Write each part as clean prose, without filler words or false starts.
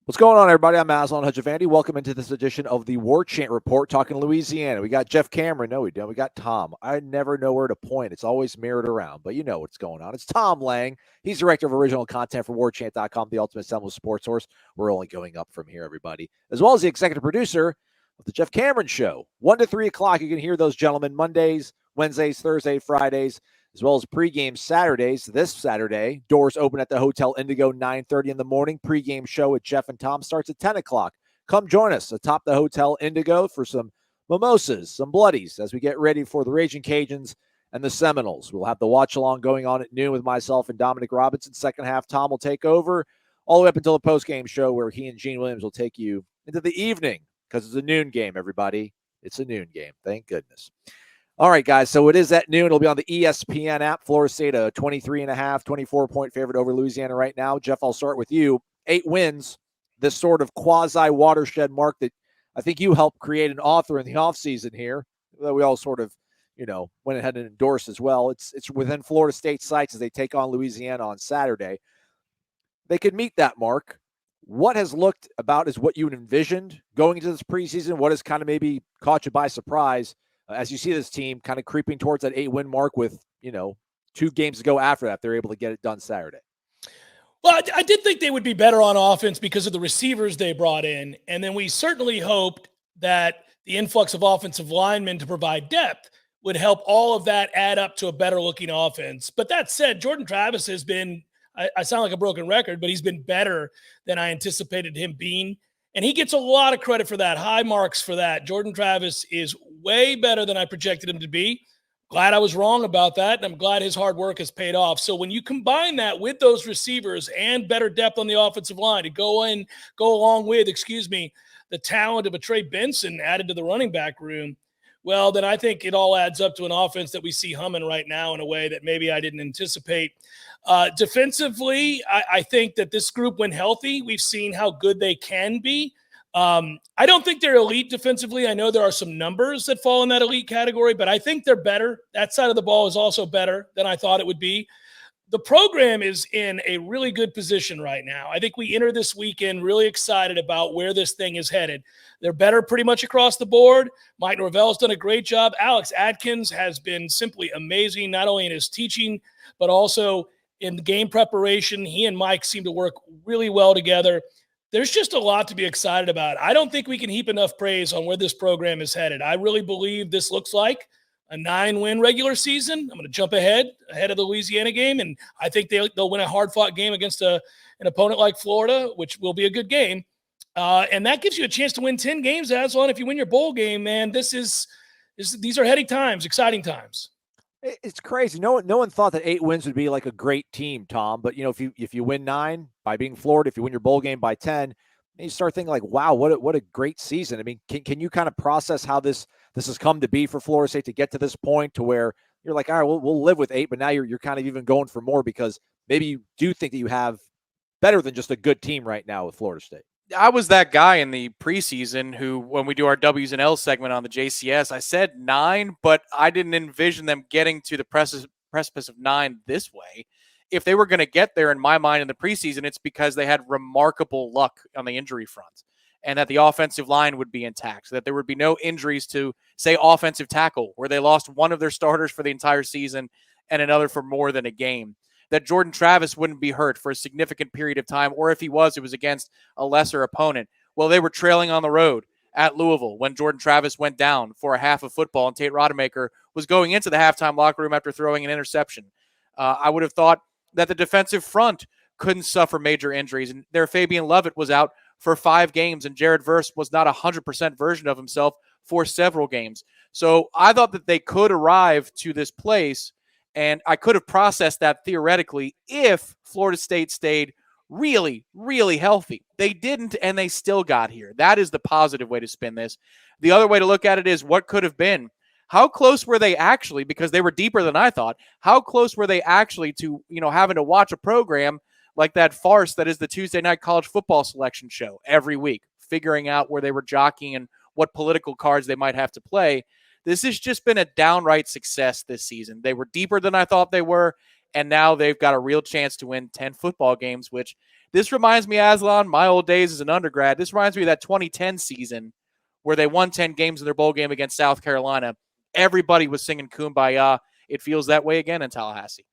What's going on, everybody? I'm Aslan Hajavandi. Welcome into this edition of the Warchant Report, talking Louisiana. We got Jeff Cameron. No, we don't. We got Tom. I never know where to point. It's always mirrored around, but you know what's going on. It's Tom Lang. He's director of original content for Warchant.com, the ultimate Seminoles sports source. We're only going up from here, everybody. As well as the executive producer of the Jeff Cameron Show. 1 to 3 o'clock, you can hear those gentlemen Mondays, Wednesdays, Thursdays, Fridays, as well as pregame Saturdays. This Saturday, doors open at the Hotel Indigo, 9:30 in the morning. Pregame show with Jeff and Tom starts at 10 o'clock. Come join us atop the Hotel Indigo for some mimosas, some bloodies, as we get ready for the Ragin Cajuns and the Seminoles. We'll have the watch-along going on at noon with myself and Dominic Robinson. Second half, Tom will take over all the way up until the postgame show where he and Gene Williams will take you into the evening because it's a noon game, everybody. It's a noon game. Thank goodness. All right, guys, so it is at noon. It'll be on the ESPN app. Florida State, a 23.5, 24-point favorite over Louisiana right now. Jeff, I'll start with you. 8 wins, this sort of quasi-watershed mark that I think you helped create and author in the offseason here, that we all sort of, went ahead and endorsed as well. It's within Florida State's sights as they take on Louisiana on Saturday. They could meet that mark. What has looked about as what you envisioned going into this preseason? What has kind of maybe caught you by surprise as you see this team kind of creeping towards that 8-win mark with, 2 games to go after that, they're able to get it done Saturday? Well, I did think they would be better on offense because of the receivers they brought in. And then we certainly hoped that the influx of offensive linemen to provide depth would help all of that add up to a better looking offense. But that said, Jordan Travis has been, I sound like a broken record, but he's been better than I anticipated him being. And he gets a lot of credit for that, high marks for that. Jordan Travis is way better than I projected him to be. Glad I was wrong about that, and I'm glad his hard work has paid off. So when you combine that with those receivers and better depth on the offensive line to go along with, the talent of a Trey Benson added to the running back room, well, then I think it all adds up to an offense that we see humming right now in a way that maybe I didn't anticipate. Defensively, I think that this group, when healthy, we've seen how good they can be. I don't think they're elite defensively. I know there are some numbers that fall in that elite category, but I think they're better. That side of the ball is also better than I thought it would be. The program is in a really good position right now. I think we enter this weekend really excited about where this thing is headed. They're better pretty much across the board. Mike Norvell has done a great job. Alex Atkins has been simply amazing, not only in his teaching, but also in the game preparation. He and Mike seem to work really well together. There's just a lot to be excited about. I don't think we can heap enough praise on where this program is headed. I really believe this looks like a 9-win regular season. I'm going to jump ahead of the Louisiana game, and I think they'll win a hard-fought game against an opponent like Florida, which will be a good game. And that gives you a chance to win 10 games, Aslan. If you win your bowl game, man, these are heady times, exciting times. It's crazy. No one thought that 8 wins would be like a great team, Tom. But if you win 9 by being Florida, if you win your bowl game by 10, you start thinking like, wow, what a great season. I mean, can you kind of process how this has come to be for Florida State to get to this point to where you're like, all right, we'll live with 8, but now you're kind of even going for more because maybe you do think that you have better than just a good team right now with Florida State. I was that guy in the preseason who, when we do our W's and L's segment on the JCS, I said 9, but I didn't envision them getting to the precipice of 9 this way. If they were going to get there, in my mind, in the preseason, it's because they had remarkable luck on the injury front and that the offensive line would be intact, so that there would be no injuries to, say, offensive tackle, where they lost one of their starters for the entire season and another for more than a game. That Jordan Travis wouldn't be hurt for a significant period of time, or if he was, it was against a lesser opponent. Well, they were trailing on the road at Louisville when Jordan Travis went down for a half of football, and Tate Rodemaker was going into the halftime locker room after throwing an interception. I would have thought that the defensive front couldn't suffer major injuries, and their Fabian Lovett was out for 5 games, and Jared Verse was not a 100% version of himself for several games. So I thought that they could arrive to this place, and I could have processed that theoretically if Florida State stayed really, really healthy. They didn't, and they still got here. That is the positive way to spin this. The other way to look at it is what could have been. How close were they actually, because they were deeper than I thought, how close were they actually to, having to watch a program like that farce that is the Tuesday night college football selection show every week, figuring out where they were jockeying and what political cards they might have to play. This has just been a downright success this season. They were deeper than I thought they were, and now they've got a real chance to win 10 football games, which This reminds me, Aslan, my old days as an undergrad. This reminds me of that 2010 season where they won 10 games in their bowl game against South Carolina. Everybody was singing Kumbaya. It feels that way again in Tallahassee.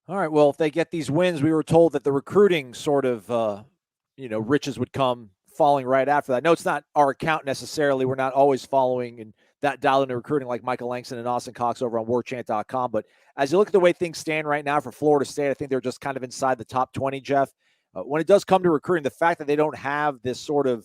All right, well, if they get these wins, we were told that the recruiting sort of, riches would come falling right after that. No, it's not our account necessarily. We're not always following and that dial into recruiting like Michael Langston and Austin Cox over on warchant.com. But as you look at the way things stand right now for Florida State, I think they're just kind of inside the top 20, Jeff. When it does come to recruiting, the fact that they don't have this sort of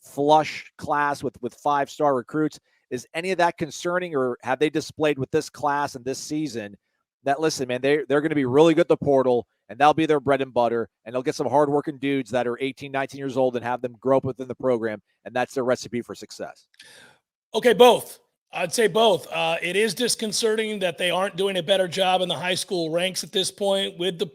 flush class with 5-star recruits, is any of that concerning, or have they displayed with this class and this season that, listen, man, they're going to be really good at the portal, and that'll be their bread and butter, and they'll get some hardworking dudes that are 18, 19 years old and have them grow up within the program, and that's their recipe for success? Okay, both. I'd say both. It is disconcerting that they aren't doing a better job in the high school ranks at this point with the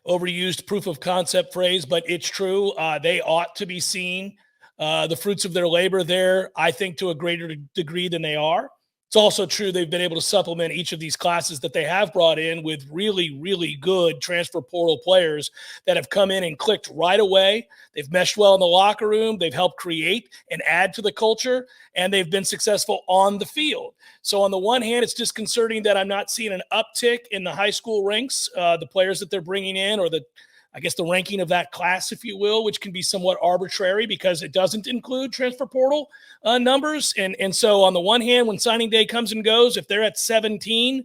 overused proof of concept phrase, but it's true. They ought to be seeing the fruits of their labor there, I think, to a greater degree than they are. It's also true they've been able to supplement each of these classes that they have brought in with really, really good transfer portal players that have come in and clicked right away. They've meshed well in the locker room. They've helped create and add to the culture, and they've been successful on the field. So on the one hand, it's disconcerting that I'm not seeing an uptick in the high school ranks, the players that they're bringing in, or the ranking of that class, if you will, which can be somewhat arbitrary because it doesn't include transfer portal numbers. And so on the one hand, when signing day comes and goes, if they're at 17,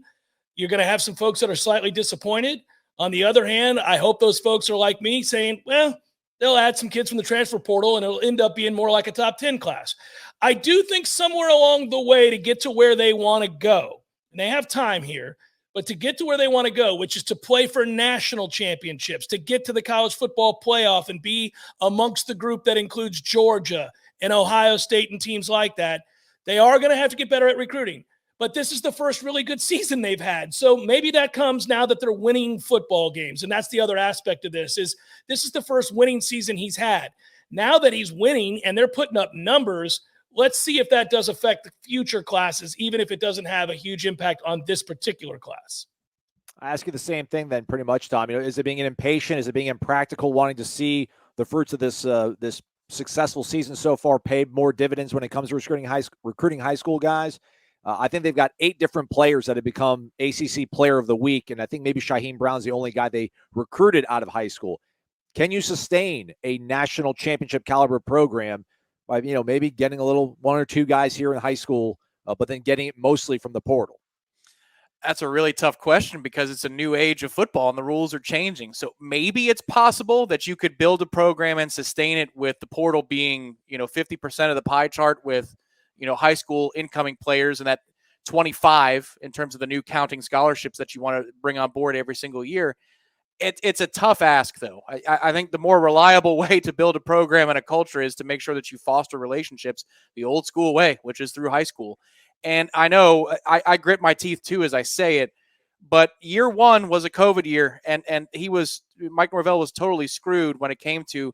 you're going to have some folks that are slightly disappointed. On the other hand, I hope those folks are like me saying, well, they'll add some kids from the transfer portal and it'll end up being more like a top 10 class. I do think somewhere along the way to get to where they want to go, and they have time here, but to get to where they want to go, which is to play for national championships, to get to the college football playoff and be amongst the group that includes Georgia and Ohio State and teams like that, they are going to have to get better at recruiting. But this is the first really good season they've had. So maybe that comes now that they're winning football games. And that's the other aspect of this is the first winning season he's had. Now that he's winning and they're putting up numbers, let's see if that does affect the future classes, even if it doesn't have a huge impact on this particular class. I ask you the same thing then, pretty much, Tom. Is it being impatient? Is it being impractical, wanting to see the fruits of this this successful season so far pay more dividends when it comes to recruiting high school guys? I think they've got 8 different players that have become ACC Player of the Week, and I think maybe Shaheem Brown's the only guy they recruited out of high school. Can you sustain a national championship caliber program by, maybe getting a little 1 or 2 guys here in high school, but then getting it mostly from the portal? That's a really tough question because it's a new age of football and the rules are changing. So maybe it's possible that you could build a program and sustain it with the portal being, 50% of the pie chart with, high school incoming players, and that 25 in terms of the new counting scholarships that you want to bring on board every single year. It's a tough ask, though. I think the more reliable way to build a program and a culture is to make sure that you foster relationships the old school way, which is through high school. And I know I grit my teeth, too, as I say it, but year one was a COVID year, and Mike Norvell was totally screwed when it came to,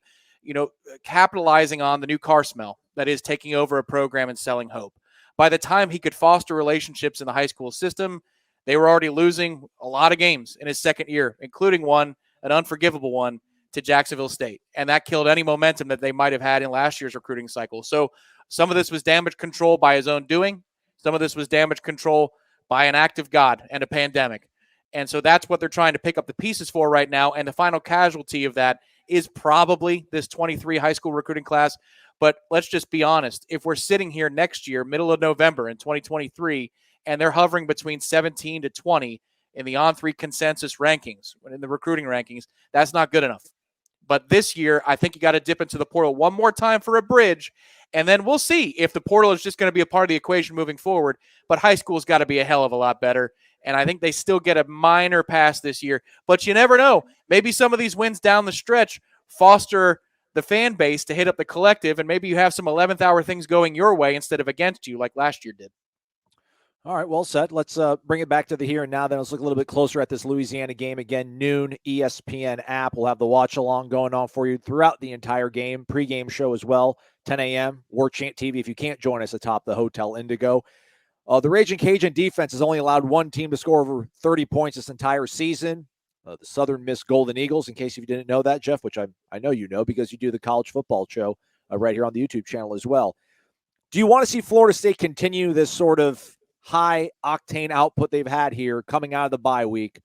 capitalizing on the new car smell that is taking over a program and selling hope. By the time he could foster relationships in the high school system, they were already losing a lot of games in his second year, including one, an unforgivable one, to Jacksonville State. And that killed any momentum that they might have had in last year's recruiting cycle. So some of this was damage control by his own doing. Some of this was damage control by an act of God and a pandemic. And so that's what they're trying to pick up the pieces for right now. And the final casualty of that is probably this 23 high school recruiting class. But let's just be honest. If we're sitting here next year, middle of November in 2023, and they're hovering between 17 to 20 in the On3 consensus rankings, in the recruiting rankings, that's not good enough. But this year, I think you got to dip into the portal one more time for a bridge, and then we'll see if the portal is just going to be a part of the equation moving forward. But high school's got to be a hell of a lot better, and I think they still get a minor pass this year. But you never know. Maybe some of these wins down the stretch foster the fan base to hit up the collective, and maybe you have some 11th hour things going your way instead of against you like last year did. All right, well said. Let's bring it back to the here and now. Then let's look a little bit closer at this Louisiana game. Again, noon, ESPN app. We'll have the watch-along going on for you throughout the entire game. Pre-game show as well, 10 a.m., Warchant TV if you can't join us atop the Hotel Indigo. The Ragin Cajun defense has only allowed one team to score over 30 points this entire season. the Southern Miss Golden Eagles, in case you didn't know that, Jeff, which I know you know because you do the college football show right here on the YouTube channel as well. Do you want to see Florida State continue this sort of high-octane output they've had here coming out of the bye week?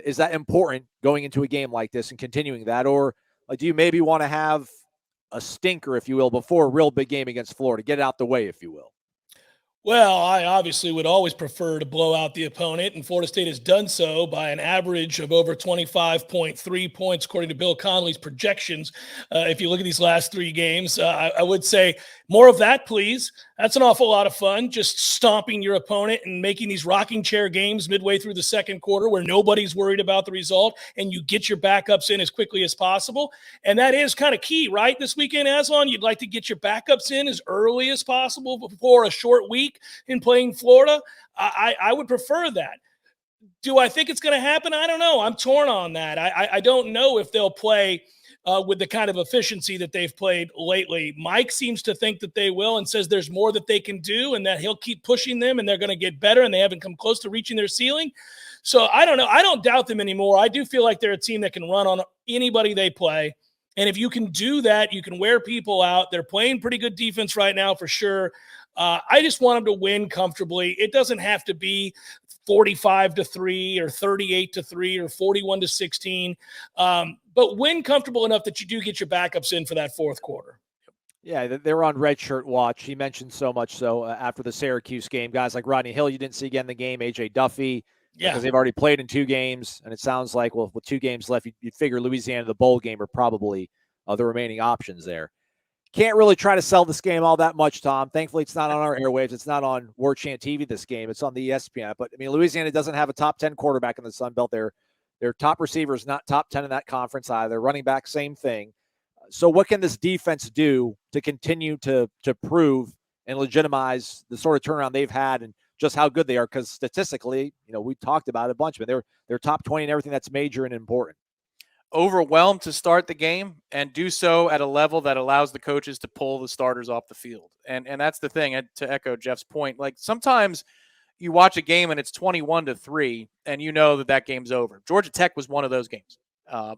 Is that important going into a game like this and continuing that? Or do you maybe want to have a stinker, if you will, before a real big game against Florida? Get it out the way, if you will. Well, I obviously would always prefer to blow out the opponent, and Florida State has done so by an average of over 25.3 points, according to Bill Connolly's projections. If you look at these last 3 games, I would say more of that, please. That's an awful lot of fun, just stomping your opponent and making these rocking chair games midway through the second quarter where nobody's worried about the result, and you get your backups in as quickly as possible. And that is kind of key, right? This weekend, Aslan, you'd like to get your backups in as early as possible before a short week in playing Florida. I would prefer that. Do I think it's going to happen? I don't know. I'm torn on that. I don't know if they'll play with the kind of efficiency that they've played lately. Mike seems to think that they will and says there's more that they can do and that he'll keep pushing them and they're going to get better and they haven't come close to reaching their ceiling. So I don't know. I don't doubt them anymore. I do feel like they're a team that can run on anybody they play. And if you can do that, you can wear people out. They're playing pretty good defense right now for sure. I just want them to win comfortably. It doesn't have to be 45-3 or 38-3 or 41-16, but win comfortable enough that you do get your backups in for that fourth quarter. Yeah, they're on red shirt watch. He mentioned so much so after the Syracuse game. Guys like Rodney Hill, you didn't see again in the game. A.J. Duffy, because they've already played in 2 games, and it sounds like, well, with 2 games left, you'd figure Louisiana, the bowl game, are probably the remaining options there. Can't really try to sell this game all that much, Tom. Thankfully, it's not on our airwaves. It's not on Warchant TV this game. It's on the ESPN. But, I mean, Louisiana doesn't have a top 10 quarterback in the Sun Belt. Their top receivers not top 10 in that conference either. Running back, same thing. So what can this defense do to continue to prove and legitimize the sort of turnaround they've had and just how good they are? Because statistically, we talked about it a bunch, but they're top 20 in everything that's major and important. Overwhelmed to start the game and do so at a level that allows the coaches to pull the starters off the field. And that's the thing, to echo Jeff's point. Like, sometimes you watch a game and it's 21-3 and you know that game's over. Georgia Tech was one of those games.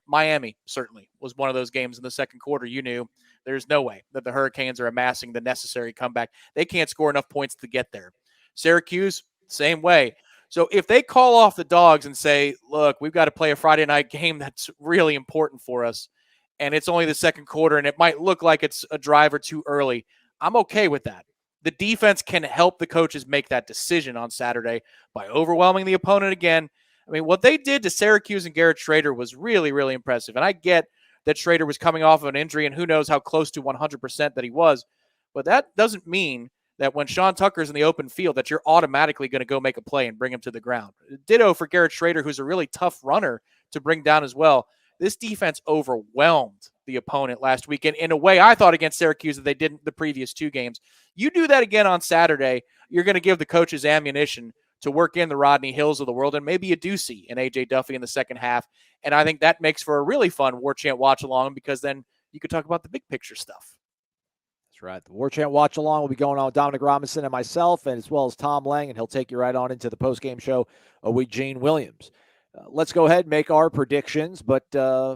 Miami certainly was one of those games in the second quarter. You knew there's no way that the Hurricanes are amassing the necessary comeback. They can't score enough points to get there. Syracuse, same way. So if they call off the Dogs and say, look, we've got to play a Friday night game that's really important for us, and it's only the second quarter, and it might look like it's a drive or 2 early, I'm okay with that. The defense can help the coaches make that decision on Saturday by overwhelming the opponent again. I mean, what they did to Syracuse and Garrett Schrader was really, really impressive. And I get that Schrader was coming off of an injury, and who knows how close to 100% that he was. But that doesn't mean that when Sean Tucker's in the open field, that you're automatically going to go make a play and bring him to the ground. Ditto for Garrett Schrader, who's a really tough runner to bring down as well. This defense overwhelmed the opponent last weekend in a way I thought against Syracuse that they didn't the previous 2 games. You do that again on Saturday, you're going to give the coaches ammunition to work in the Rodney Hills of the world, and maybe you do see an A.J. Duffy in the second half. And I think that makes for a really fun Warchant watch-along, because then you could talk about the big picture stuff. That's right. The Warchant watch along will be going on with Dominic Robinson and myself, and as well as Tom Lang, and he'll take you right on into the post-game show with Gene Williams. Let's go ahead and make our predictions. But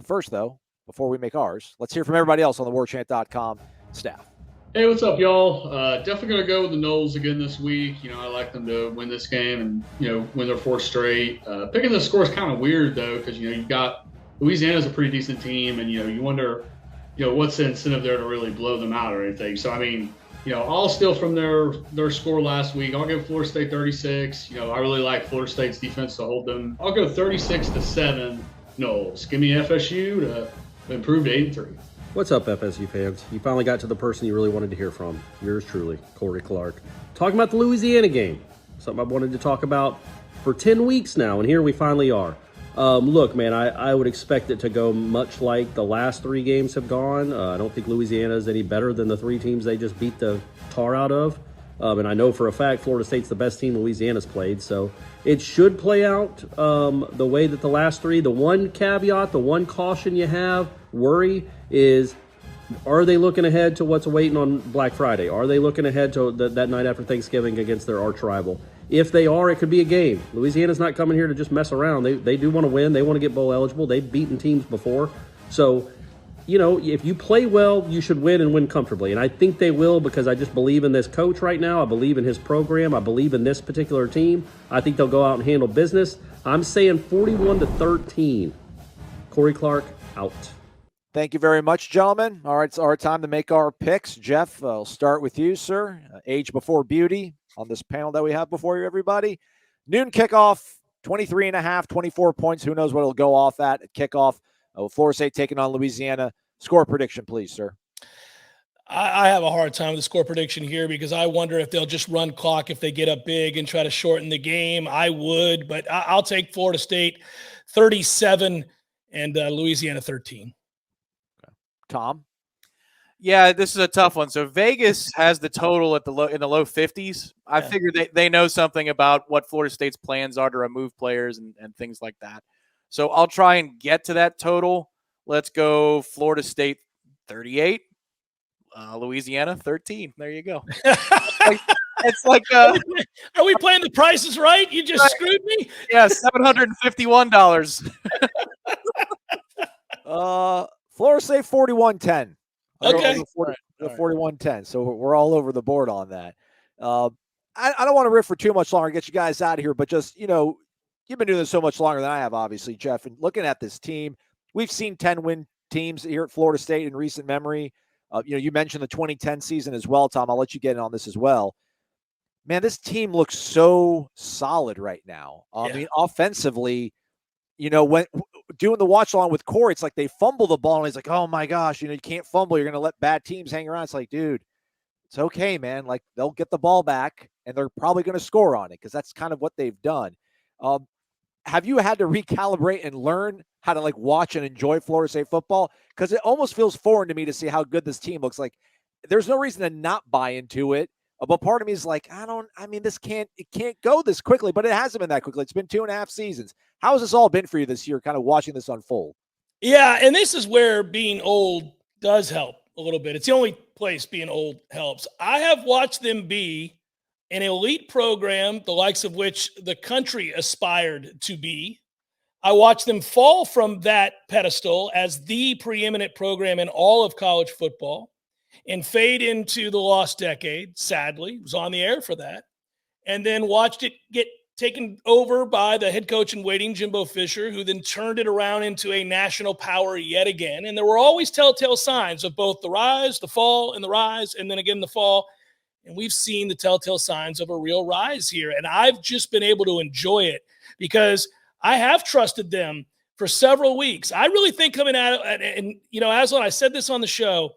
first, though, before we make ours, let's hear from everybody else on the Warchant.com staff. Hey, what's up, y'all? Definitely going to go with the Noles again this week. I like them to win this game and, win their 4th straight. Picking the score is kind of weird, though, because, you've got Louisiana's a pretty decent team, and, you wonder – what's the incentive there to really blow them out or anything? So, I mean, I'll steal from their score last week. I'll give Florida State 36. I really like Florida State's defense to hold them. I'll go 36-7 Noles. Give me FSU to improve to 8-3. What's up, FSU fans? You finally got to the person you really wanted to hear from. Yours truly, Corey Clark. Talking about the Louisiana game. Something I've wanted to talk about for 10 weeks now, and here we finally are. Look, man, I would expect it to go much like the last 3 games have gone. I don't think Louisiana is any better than the 3 teams they just beat the tar out of. And I know for a fact Florida State's the best team Louisiana's played. So it should play out the way that the last 3. The one caveat, the one caution you have, worry, is Are they looking ahead to what's awaiting on Black Friday? Are they looking ahead to that night after Thanksgiving against their arch rival? If they are, it could be a game. Louisiana's not coming here to just mess around. They do want to win. They want to get bowl eligible. They've beaten teams before. So, if you play well, you should win and win comfortably. And I think they will, because I just believe in this coach right now. I believe in his program. I believe in this particular team. I think they'll go out and handle business. I'm saying 41-13. Corey Clark out. Thank you very much, gentlemen. All right, it's our time to make our picks. Jeff, I'll start with you, sir. Age before beauty on this panel that we have before you, everybody. Noon kickoff, 23.5, 24 points. Who knows what it'll go off at kickoff. Florida State taking on Louisiana. Score prediction, please, sir. I have a hard time with the score prediction here because I wonder if they'll just run clock if they get up big and try to shorten the game. I would, but I'll take Florida State 37 and Louisiana 13. Tom? Yeah, this is a tough one. So Vegas has the total at in the low 50s. I figure they know something about what Florida State's plans are to remove players and things like that. So I'll try and get to that total. Let's go Florida State 38, Louisiana 13. There you go. It's like are we playing the prices right? You just screwed me. Yeah, $751. Florida State 41-10. Okay. 41-10. So we're all over the board on that. I don't want to riff for too much longer, get you guys out of here, but just, you've been doing this so much longer than I have, obviously, Jeff, and looking at this team, we've seen 10-win teams here at Florida State in recent memory. You mentioned the 2010 season as well, Tom. I'll let you get in on this as well. Man, this team looks so solid right now. I mean, offensively, when doing the watch along with Corey, it's like they fumble the ball and he's like, oh my gosh, you can't fumble. You're going to let bad teams hang around. It's like, dude, it's okay, man. Like, they'll get the ball back and they're probably going to score on it because that's kind of what they've done. Have you had to recalibrate and learn how to watch and enjoy Florida State football? Because it almost feels foreign to me to see how good this team looks. Like, there's no reason to not buy into it. But part of me is like, it can't go this quickly, but it hasn't been that quickly. It's been 2.5 seasons. How has this all been for you this year, kind of watching this unfold? Yeah, and this is where being old does help a little bit. It's the only place being old helps. I have watched them be an elite program, the likes of which the country aspired to be. I watched them fall from that pedestal as the preeminent program in all of college football and fade into the lost decade, sadly. Was on the air for that. And then watched it get taken over by the head coach in waiting, Jimbo Fisher, who then turned it around into a national power yet again. And there were always telltale signs of both the rise, the fall, and the rise, and then again the fall. And we've seen the telltale signs of a real rise here. And I've just been able to enjoy it because I have trusted them for several weeks. I really think coming out of, and Aslan, I said this on the show,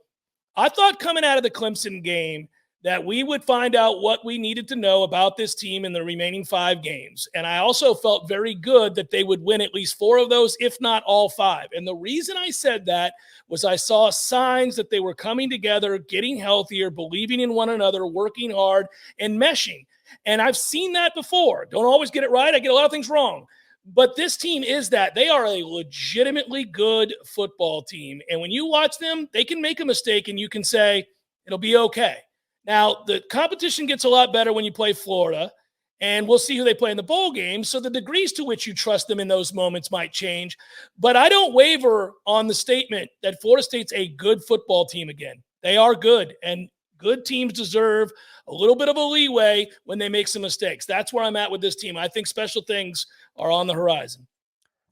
I thought coming out of the Clemson game that we would find out what we needed to know about this team in the remaining 5 games. And I also felt very good that they would win at least 4 of those, if not all 5. And the reason I said that was I saw signs that they were coming together, getting healthier, believing in one another, working hard, and meshing. And I've seen that before. Don't always get it right. I get a lot of things wrong. But this team is that. They are a legitimately good football team. And when you watch them, they can make a mistake and you can say, it'll be okay. Now, the competition gets a lot better when you play Florida, and we'll see who they play in the bowl game. So the degrees to which you trust them in those moments might change. But I don't waver on the statement that Florida State's a good football team again. They are good, and good teams deserve a little bit of a leeway when they make some mistakes. That's where I'm at with this team. I think special things are on the horizon.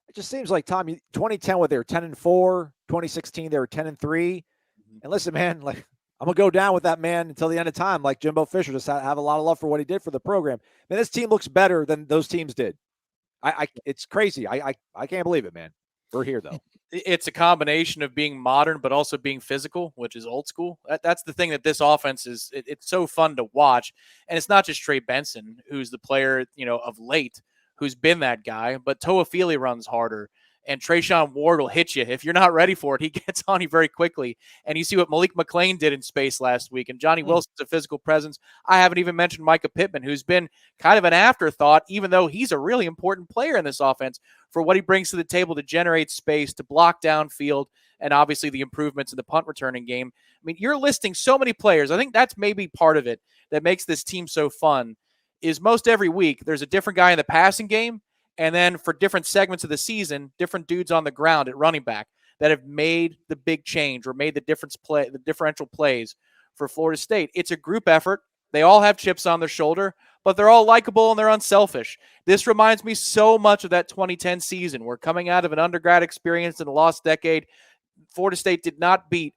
It just seems like, Tom, 2010, they were 10-4, 2016, they were 10-3. And listen, man, I'm going to go down with that man until the end of time. Like Jimbo Fisher, just have a lot of love for what he did for the program. Man, this team looks better than those teams did. It's crazy. I can't believe it, man. We're here, though. It's a combination of being modern, but also being physical, which is old school. That's the thing that this offense is. It's so fun to watch. And it's not just Trey Benson, who's the player, of late, who's been that guy, but Toafili runs harder. And Trayshawn Ward will hit you. If you're not ready for it, he gets on you very quickly. And you see what Malik McClain did in space last week. And Johnny Wilson's a physical presence. I haven't even mentioned Micah Pittman, who's been kind of an afterthought, even though he's a really important player in this offense for what he brings to the table to generate space, to block downfield. and obviously the improvements in the punt returning game. I mean, you're listing so many players. I think that's maybe part of it that makes this team so fun is most every week there's a different guy in the passing game, and then for different segments of the season, different dudes on the ground at running back that have made the big change or made the differential plays for Florida State. It's a group effort. They all have chips on their shoulder, but they're all likable and they're unselfish. This reminds me so much of that 2010 season where coming out of an undergrad experience in the lost decade, Florida State did not beat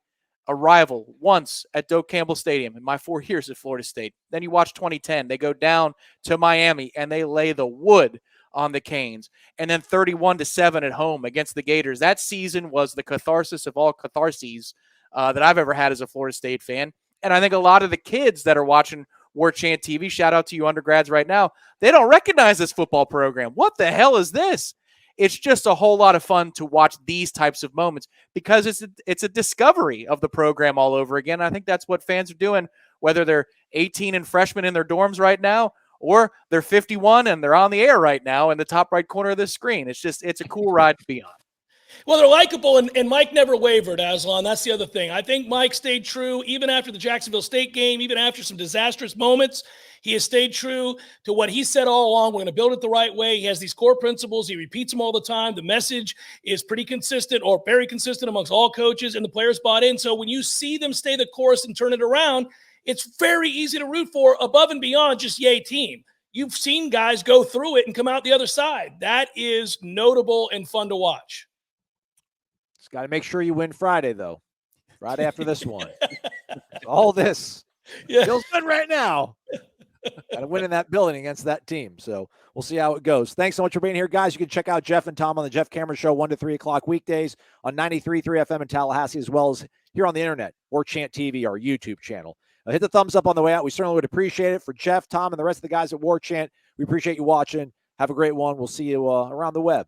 a rival once at Doak Campbell Stadium in my 4 years at Florida State. Then you watch 2010. They go down to Miami and they lay the wood on the Canes. And then 31-7 at home against the Gators. That season was the catharsis of all catharses that I've ever had as a Florida State fan. And I think a lot of the kids that are watching Warchant TV, shout out to you undergrads right now, they don't recognize this football program. What the hell is this? It's just a whole lot of fun to watch these types of moments because it's a discovery of the program all over again. I think that's what fans are doing, whether they're 18 and freshmen in their dorms right now or they're 51 and they're on the air right now in the top right corner of the screen. It's a cool ride to be on. Well, they're likable, and Mike never wavered, Aslan. That's the other thing. I think Mike stayed true even after the Jacksonville State game, even after some disastrous moments. He has stayed true to what he said all along. We're going to build it the right way. He has these core principles. He repeats them all the time. The message is pretty consistent or very consistent amongst all coaches, and the players bought in. So when you see them stay the course and turn it around, it's very easy to root for above and beyond just yay team. You've seen guys go through it and come out the other side. That is notable and fun to watch. Just got to make sure you win Friday, though. Friday after this one. All this feels good right now. Got to win in that building against that team. So we'll see how it goes. Thanks so much for being here, guys. You can check out Jeff and Tom on the Jeff Cameron Show 1 to 3 o'clock weekdays on 93.3 FM in Tallahassee, as well as here on the internet, Warchant TV, our YouTube channel. Hit the thumbs up on the way out. We certainly would appreciate it. For Jeff, Tom, and the rest of the guys at Warchant, we appreciate you watching. Have a great one. We'll see you around the web.